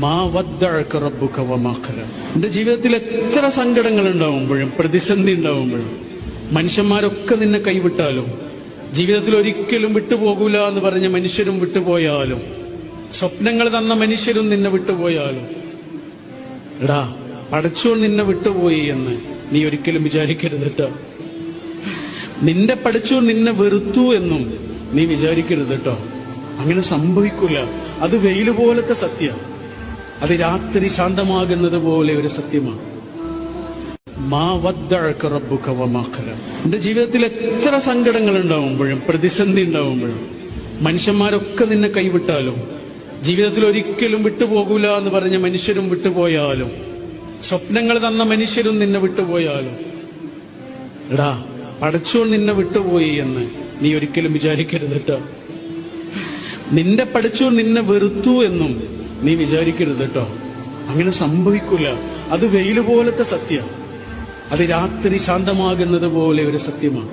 മാ വദ്ദഅക റബ്ബുക വമാ ഖല. എന്റെ ജീവിതത്തിൽ എത്ര സങ്കടങ്ങൾ ഉണ്ടാവുമ്പോഴും പ്രതിസന്ധി ഉണ്ടാവുമ്പോഴും മനുഷ്യന്മാരൊക്കെ നിന്നെ കൈവിട്ടാലും, ജീവിതത്തിൽ ഒരിക്കലും വിട്ടുപോകൂല എന്ന് പറഞ്ഞ മനുഷ്യരും വിട്ടുപോയാലും, സ്വപ്നങ്ങൾ തന്ന മനുഷ്യരും നിന്നെ വിട്ടുപോയാലും, എടാ പടച്ചോൻ നിന്നെ വിട്ടുപോയി എന്ന് നീ ഒരിക്കലും വിചാരിക്കരുത് കേട്ടോ. നിന്റെ പടച്ചോൻ നിന്നെ വെറുത്തു എന്നും നീ വിചാരിക്കരുത് കേട്ടോ. അങ്ങനെ സംഭവിക്കില്ല. അത് വെയിൽ പോലത്തെ സത്യം, അത് രാത്രി ശാന്തമാകുന്നത് പോലെ ഒരു സത്യമാണ്. മാ വദ്ദഅക റബ്ബുക വമാ ഖല. എന്റെ ജീവിതത്തിൽ എത്ര സങ്കടങ്ങൾ ഉണ്ടാവുമ്പോഴും പ്രതിസന്ധി ഉണ്ടാവുമ്പോഴും മനുഷ്യന്മാരൊക്കെ നിന്നെ കൈവിട്ടാലും, ജീവിതത്തിൽ ഒരിക്കലും വിട്ടുപോകൂല എന്ന് പറഞ്ഞ മനുഷ്യരും വിട്ടുപോയാലും, സ്വപ്നങ്ങൾ തന്ന മനുഷ്യരും നിന്നെ വിട്ടുപോയാലും, എടാ പടച്ചോൻ നിന്നെ വിട്ടുപോയി എന്ന് നീ ഒരിക്കലും വിചാരിക്കരുത് കേട്ടോ. നിന്റെ പടച്ചോൻ നിന്നെ വെറുത്തു എന്നും നീ വിചാരിക്കരുത് കേട്ടോ. അങ്ങനെ സംഭവിക്കില്ല. അത് വെയിൽ പോലത്തെ സത്യം, അത് രാത്രി ശാന്തമാകുന്നത് പോലെ ഒരു സത്യമാണ്.